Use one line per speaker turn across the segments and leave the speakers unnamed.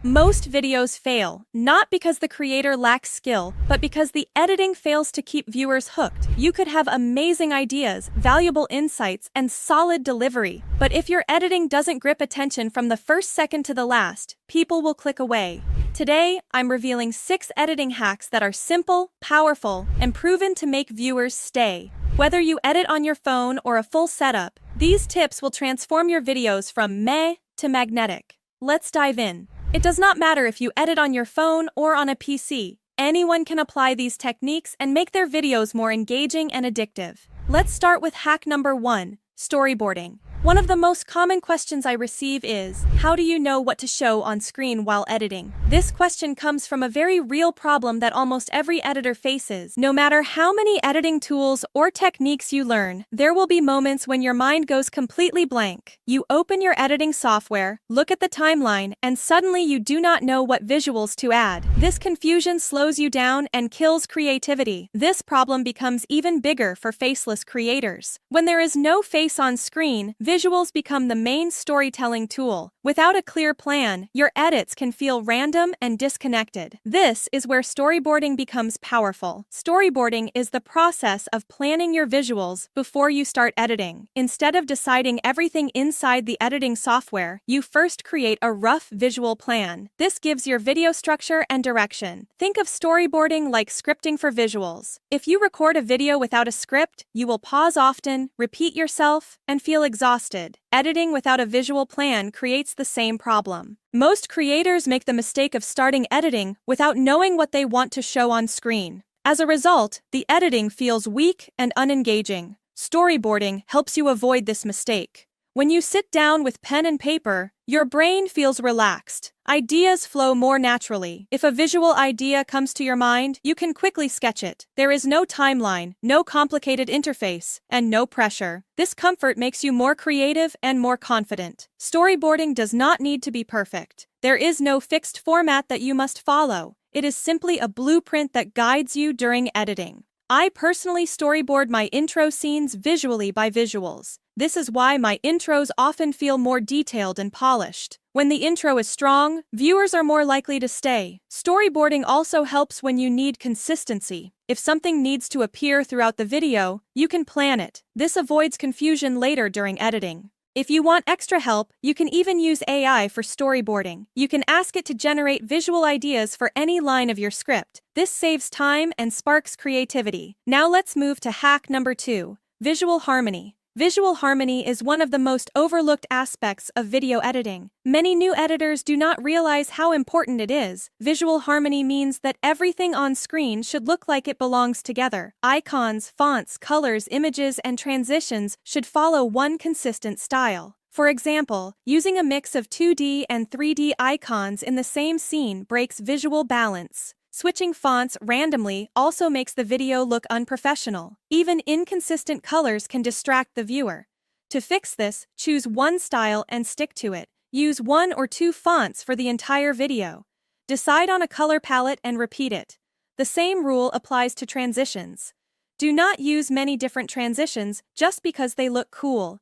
Most videos fail, not because the creator lacks skill, but because the editing fails to keep viewers hooked. You could have amazing ideas, valuable insights, and solid delivery, but if your editing doesn't grip attention from the first second to the last, people will click away. Today, I'm revealing 6 editing hacks that are simple, powerful, and proven to make viewers stay. Whether you edit on your phone or a full setup, these tips will transform your videos from meh to magnetic. Let's dive in. It does not matter if you edit on your phone or on a PC. Anyone can apply these techniques and make their videos more engaging and addictive. Let's start with hack number 1, storyboarding. One of the most common questions I receive is, how do you know what to show on screen while editing? This question comes from a very real problem that almost every editor faces. No matter how many editing tools or techniques you learn, there will be moments when your mind goes completely blank. You open your editing software, look at the timeline, and suddenly you do not know what visuals to add. This confusion slows you down and kills creativity. This problem becomes even bigger for faceless creators. When there is no face on screen, visuals become the main storytelling tool. Without a clear plan, your edits can feel random and disconnected. This is where storyboarding becomes powerful. Storyboarding is the process of planning your visuals before you start editing. Instead of deciding everything inside the editing software, you first create a rough visual plan. This gives your video structure and direction. Think of storyboarding like scripting for visuals. If you record a video without a script, you will pause often, repeat yourself, and feel exhausted. Editing without a visual plan creates the same problem. Most creators make the mistake of starting editing without knowing what they want to show on screen. As a result, the editing feels weak and unengaging. Storyboarding helps you avoid this mistake. When you sit down with pen and paper, your brain feels relaxed. Ideas flow more naturally. If a visual idea comes to your mind, you can quickly sketch it. There is no timeline, no complicated interface, and no pressure. This comfort makes you more creative and more confident. Storyboarding does not need to be perfect. There is no fixed format that you must follow. It is simply a blueprint that guides you during editing. I personally storyboard my intro scenes visually by visuals. This is why my intros often feel more detailed and polished. When the intro is strong, viewers are more likely to stay. Storyboarding also helps when you need consistency. If something needs to appear throughout the video, you can plan it. This avoids confusion later during editing. If you want extra help, you can even use AI for storyboarding. You can ask it to generate visual ideas for any line of your script. This saves time and sparks creativity. Now let's move to hack number 2, visual harmony. Visual harmony is one of the most overlooked aspects of video editing. Many new editors do not realize how important it is. Visual harmony means that everything on screen should look like it belongs together. Icons, fonts, colors, images, and transitions should follow one consistent style. For example, using a mix of 2D and 3D icons in the same scene breaks visual balance. Switching fonts randomly also makes the video look unprofessional. Even inconsistent colors can distract the viewer. To fix this, choose one style and stick to it. Use 1 or 2 fonts for the entire video. Decide on a color palette and repeat it. The same rule applies to transitions. Do not use many different transitions just because they look cool.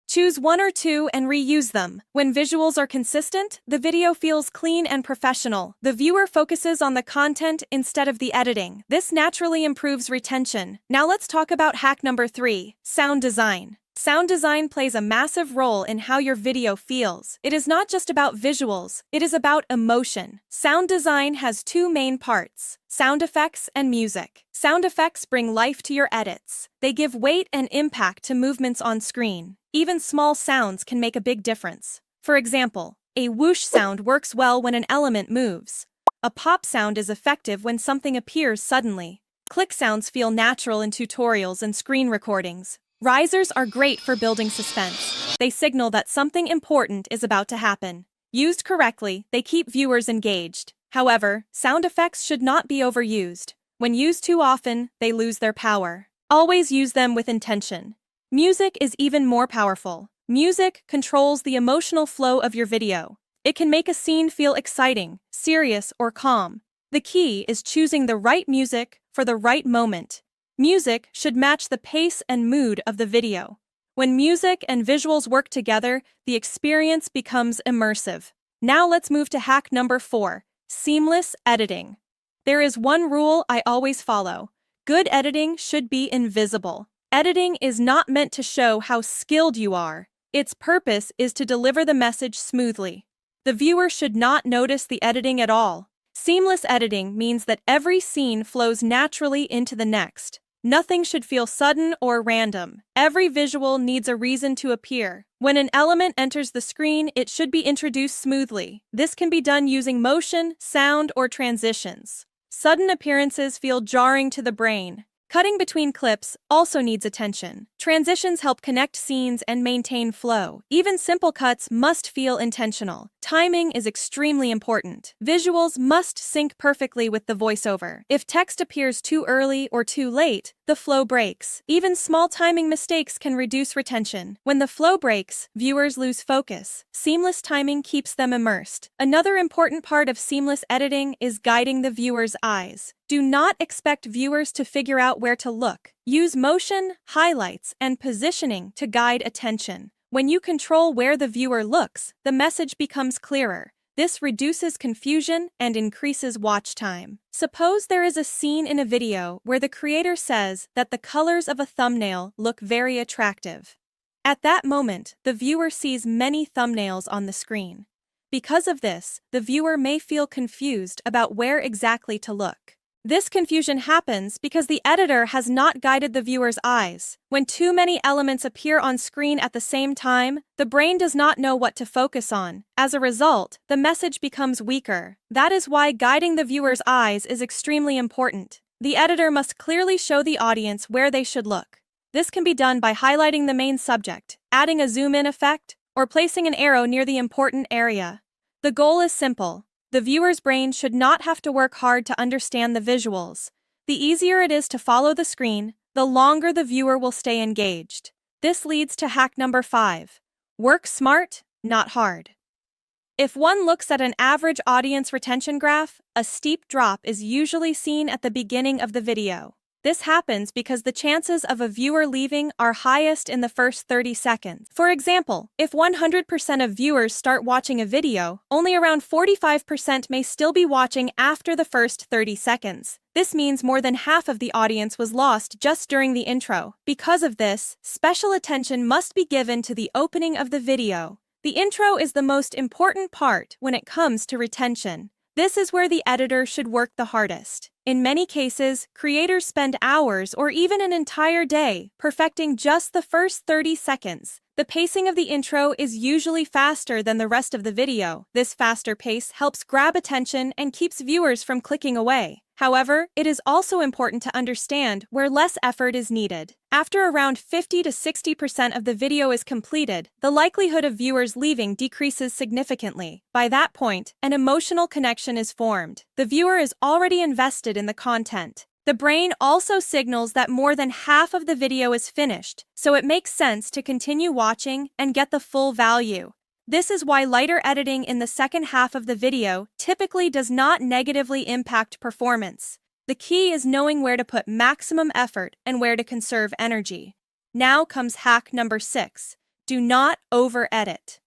Choose 1 or 2 and reuse them. When visuals are consistent, the video feels clean and professional. The viewer focuses on the content instead of the editing. This naturally improves retention. Now let's talk about hack number 3, sound design. Sound design plays a massive role in how your video feels. It is not just about visuals, it is about emotion. Sound design has 2 main parts: sound effects and music. Sound effects bring life to your edits. They give weight and impact to movements on screen. Even small sounds can make a big difference. For example, a whoosh sound works well when an element moves. A pop sound is effective when something appears suddenly. Click sounds feel natural in tutorials and screen recordings. Risers are great for building suspense. They signal that something important is about to happen. Used correctly, they keep viewers engaged. However, sound effects should not be overused. When used too often, they lose their power. Always use them with intention. Music is even more powerful. Music controls the emotional flow of your video. It can make a scene feel exciting, serious, or calm. The key is choosing the right music for the right moment. Music should match the pace and mood of the video. When music and visuals work together, the experience becomes immersive. Now let's move to hack number 4, seamless editing. There is one rule I always follow. Good editing should be invisible. Editing is not meant to show how skilled you are. Its purpose is to deliver the message smoothly. The viewer should not notice the editing at all. Seamless editing means that every scene flows naturally into the next. Nothing should feel sudden or random. Every visual needs a reason to appear. When an element enters the screen, it should be introduced smoothly. This can be done using motion, sound, or transitions. Sudden appearances feel jarring to the brain. Cutting between clips also needs attention. Transitions help connect scenes and maintain flow. Even simple cuts must feel intentional. Timing is extremely important. Visuals must sync perfectly with the voiceover. If text appears too early or too late, the flow breaks. Even small timing mistakes can reduce retention. When the flow breaks, viewers lose focus. Seamless timing keeps them immersed. Another important part of seamless editing is guiding the viewer's eyes. Do not expect viewers to figure out where to look. Use motion, highlights, and positioning to guide attention. When you control where the viewer looks, the message becomes clearer. This reduces confusion and increases watch time. Suppose there is a scene in a video where the creator says that the colors of a thumbnail look very attractive. At that moment, the viewer sees many thumbnails on the screen. Because of this, the viewer may feel confused about where exactly to look. This confusion happens because the editor has not guided the viewer's eyes. When too many elements appear on screen at the same time, the brain does not know what to focus on. As a result, the message becomes weaker. That is why guiding the viewer's eyes is extremely important. The editor must clearly show the audience where they should look. This can be done by highlighting the main subject, adding a zoom-in effect, or placing an arrow near the important area. The goal is simple. The viewer's brain should not have to work hard to understand the visuals. The easier it is to follow the screen, the longer the viewer will stay engaged. This leads to hack number 5. Work smart, not hard. If one looks at an average audience retention graph, a steep drop is usually seen at the beginning of the video. This happens because the chances of a viewer leaving are highest in the first 30 seconds. For example, if 100% of viewers start watching a video, only around 45% may still be watching after the first 30 seconds. This means more than half of the audience was lost just during the intro. Because of this, special attention must be given to the opening of the video. The intro is the most important part when it comes to retention. This is where the editor should work the hardest. In many cases, creators spend hours or even an entire day perfecting just the first 30 seconds. The pacing of the intro is usually faster than the rest of the video. This faster pace helps grab attention and keeps viewers from clicking away. However, it is also important to understand where less effort is needed. After around 50 to 60% of the video is completed, the likelihood of viewers leaving decreases significantly. By that point, an emotional connection is formed. The viewer is already invested in the content. The brain also signals that more than half of the video is finished, so it makes sense to continue watching and get the full value. This is why lighter editing in the second half of the video typically does not negatively impact performance. The key is knowing where to put maximum effort and where to conserve energy. Now comes hack number 6. Do not over-edit.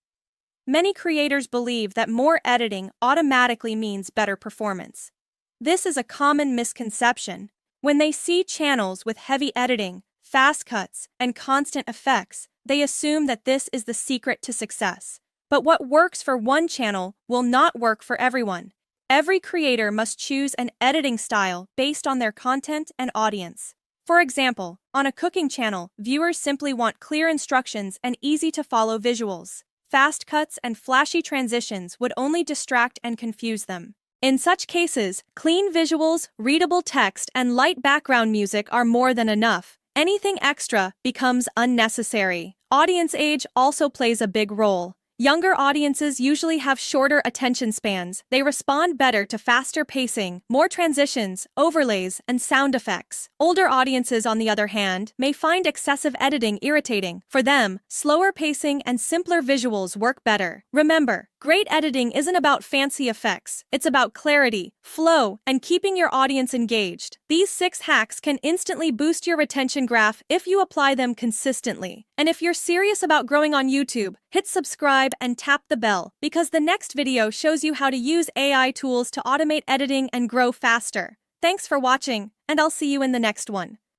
Many creators believe that more editing automatically means better performance. This is a common misconception. When they see channels with heavy editing, fast cuts, and constant effects, they assume that this is the secret to success. But what works for one channel will not work for everyone. Every creator must choose an editing style based on their content and audience. For example, on a cooking channel, viewers simply want clear instructions and easy-to-follow visuals. Fast cuts and flashy transitions would only distract and confuse them. In such cases, clean visuals, readable text, and light background music are more than enough. Anything extra becomes unnecessary. Audience age also plays a big role. Younger audiences usually have shorter attention spans. They respond better to faster pacing, more transitions, overlays, and sound effects. Older audiences, on the other hand, may find excessive editing irritating. For them, slower pacing and simpler visuals work better. Remember, Great editing isn't about fancy effects, it's about clarity, flow, and keeping your audience engaged. These 6 hacks can instantly boost your retention graph if you apply them consistently. And if you're serious about growing on YouTube, hit subscribe and tap the bell, because the next video shows you how to use AI tools to automate editing and grow faster. Thanks for watching, and I'll see you in the next one.